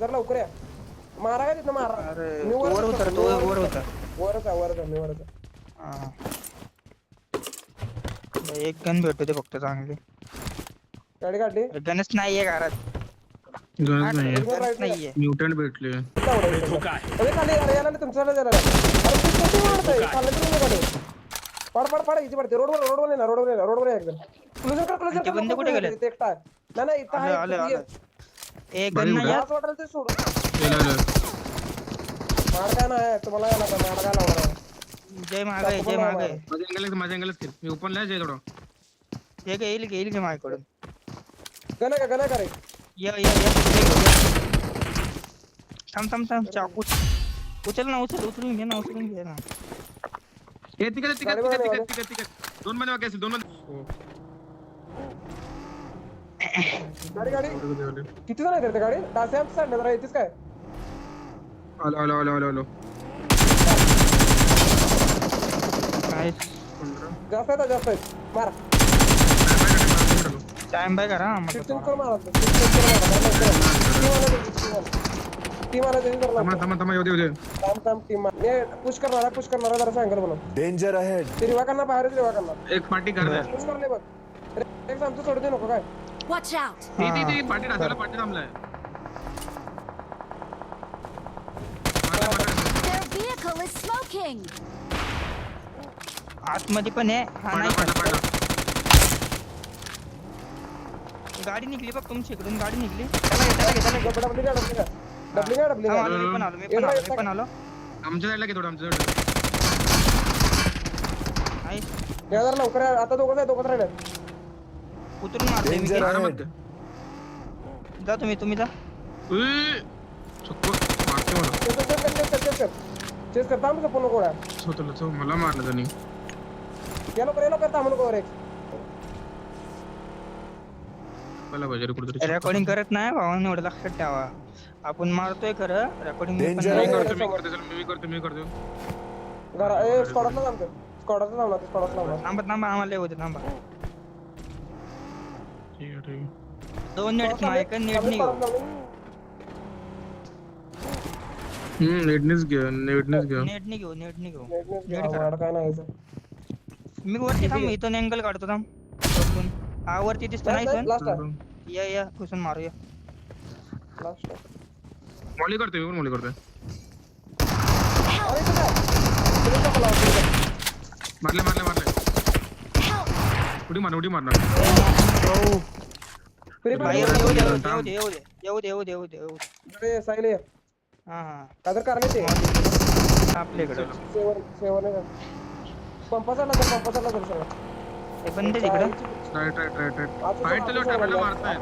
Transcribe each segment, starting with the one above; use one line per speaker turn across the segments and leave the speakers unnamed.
जर लवकर या. मारा का तिथं मारा.
अरे
मी
वर होता रे, तो वर होता.
वरच आहे मी वरच आहे.
हा. एक गन भेटू दे फक्त चांगली.
गाडी काढली.
गणच नाहीये घरात.
गरज नाही
एकदम राईट
नाहीये.
म्युटंट भेटले.
अरे खाली अरे याला तुमच्याला जरा अरे किती मारताय खाली तुम्ही गाडी पड इथे पडते रोडवर आहे एकदम क्लोजर
ते बंदे कुठे गेले?
ते एकटा नाही इथं
आले
आहे
एक गन नाही
याच वाटेल ते सोड
गेलं
मार काय नाही तुम्हाला याला काय मार काय लावणार
जय मागे
माझ्या अँगलच केलं मी ओपन ला जाय थोडं.
हे काय येईल की माझ्याकडून.
गण करे
ये थांब चाकू उचल ना उचलून घे ना.
हे तिकडे दोन महिने बाकी असेल 2 महिने.
गाडी किती जण आहेत गाडी डासे आमच्या साईडला जरा येतेस काय
आलो
नाईस.
जास्त आहेत मार
टाइम बाय करा
शिफ्टिंग कर मारा टीम आला त्यांनी करला
थांबा येऊ
थांब टीम पुश करणारा जरा सांगल म्हणून
डेंजर अहेड.
ते रिवा करणार बाहेरच रिवा करणार
एक पार्टी कर दे.
पुश करले बघ एक आमचं सोडू दे नको काय
Watch out!
ती पार्टी राहताना पार्टी थांबलाय.
Their vehicle is smoking!
आतमध्ये पण आहे. हा नाही
पडला.
गाडी निघली बघ तुमच्या इकडून गाडी निघली. त्याला घे.
डबली
मी पण आलो.
आमच्या साईडला घे थोडं आमच्या साईडला.
नाईस.
जरा लवकर आता दोघं राहिले
उतरून मारते मी.
Danger ahead.
जा तुम्ही जा.
मारते मला.
चेस करता आम्ही पूर्ण गोळ्या
स्वतःला मला मारलं त्यांनी.
येलो करता आम्हाला गोवर एक
मला बाजारी कुठेतरी
रेकॉर्डिंग करत नाही भावांनी एवढं लक्षात ठेवा. आपण मारतोय खरं रेकॉर्डिंग
Danger
मी
आहे.
करतो.
घरा स्कॉडला थांबणार
थांबा आम्हाला येऊ दे थांबा.
ठीक आहे.
2 नेट मायक नेट नाही घेऊ.
नेटनेच घे.
नेट नाही घेऊ.
काय नाही
मी वरती थांब इथून अँगल काढतो थांब. वरतून. हा वरती दिसतो नाही सण.
लास्ट
या घुसून मारूया.
मॉली करतोय. मारले. उडी मारणार. येऊ दे.
सायले
हा
कादर करणे ते
आपल्याकडे
सेवन पंपा चालला करू सगळं
हे बंद तिकडं.
राईट. फाईट चालू टाकायला मारताय.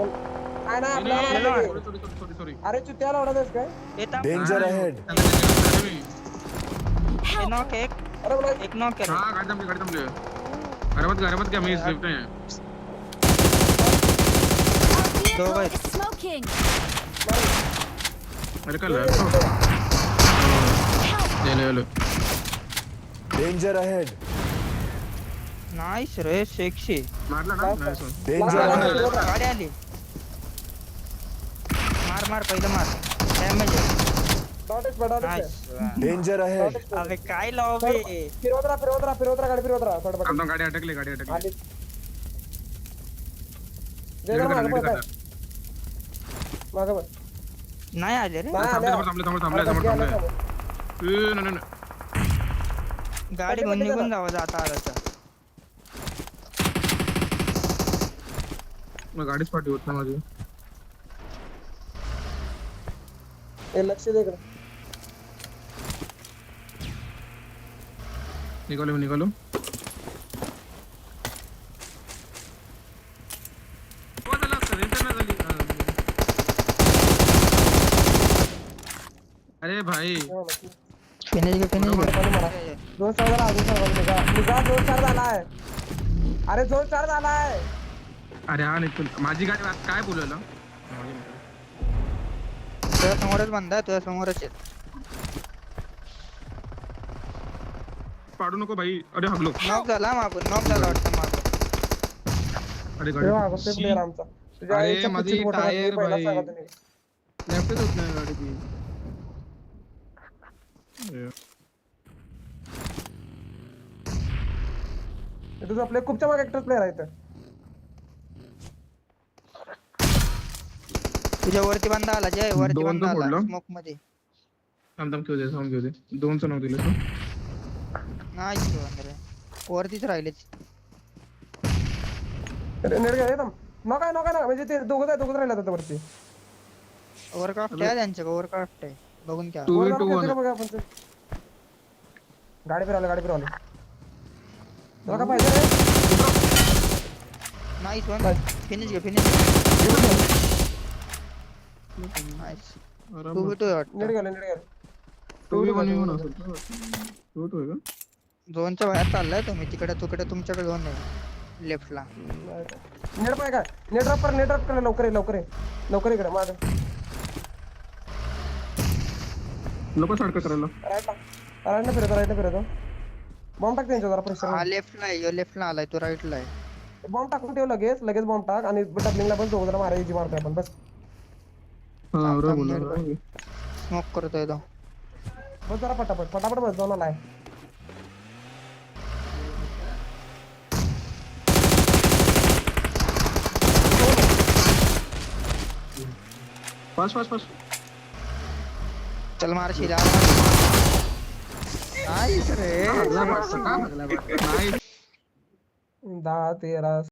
सॉरी.
अरे चुत्याला ओढायस काय
येता
डेंजर अहेड.
हे नॉक एक
अरे मला
नॉक केलं.
हां गाडी थांबली. घरामध्ये क्या मी सेफ नाही.
Our
Go
vehicle
ahead.
is smoking!
अरे कल ले.
Danger ahead.
नाईस रे सेक्सी.
मारला ना. नाईस.
Danger ahead.
गाडी आली. मार पहिलं मार. Damage nice.
Danger ahead.
अरे काय लॉबी.
फिरवत राहा गाडी फिरवत राहा फटाफट
गाडी अटकली.
आली मागं बघ
नाही आले रे.
थांबले.
गाडी घेऊन निघून जावं जाता आलं तर.
मग गाडीच पाठी होत ना माझी.
लक्ष दे इकडे
निघालो. अरे भाई
फिनिश
दोन चार झालाय. अरे जोर 4 झालाय.
अरे हा निघतो. माझी गाडी काय बोलवलं.
तुझ्या समोरच बंद आहे. तुझ्या समोरच
पाडू नको भाई. अरे हगलो.
नॉक झाला वाटतं मागं.
अरे
प्लेअर आमचा
अरे माझी टायर भाई. लेफ्टच होत नाही गाडी ती
तुझं आपल्या खूपच्या मागे एकटाच प्लेअर आहे इथं.
तुझ्या वरती बंदा आला जय वरती
दोन
बंदा
तर
आला
फोडलं.
स्मोक मध्ये
थांब थांब घेऊ दे 2चं नाव दिलं तू
नाही वरतीच राहिले
नेट घ्या थांब. नका ना म्हणजे ते दोघं राहिला आता वरती.
ओव्हरक्राफ्ट आहे त्यांच्या ओव्हरक्राफ्ट आहे बघून घ्या
2v2
का बघा आपण ते. गाडी फिरवली तुला काय पाहिजे रे?
Nice one
Nice.
फिनिश घे नाईस
आराम.
2v2
नेट घ्या
2v1 असेल तर. 2v2 आहे का?
झोनच्या बाहेर चाललाय तुम्ही तिकडे तुमच्याकडे झोन आहे लेफ्टला
नेट पाहिजे काय नेट ड्रॉप कर लवकर ये इकडे माझं
लोक शॉर्टकट करायला
राईटला फिरतो बॉम्ब टाक त्यांच्या जरा प्रेशर.
हा लेफ्टला आहे यो लेफ्टला आलाय तो राईटला आहे
बॉम्ब टाकून ठेव लगेच बॉम्ब टाक आणि डबलिंगला पण दोघं जरा मारायची मारतोय आपण बस
हा बरोबर
स्मोक करतोय तो
बस जरा पटापट बस जाऊन आलाय.
फास्ट
चल मार शिला नाईस रे
नाईस
10-13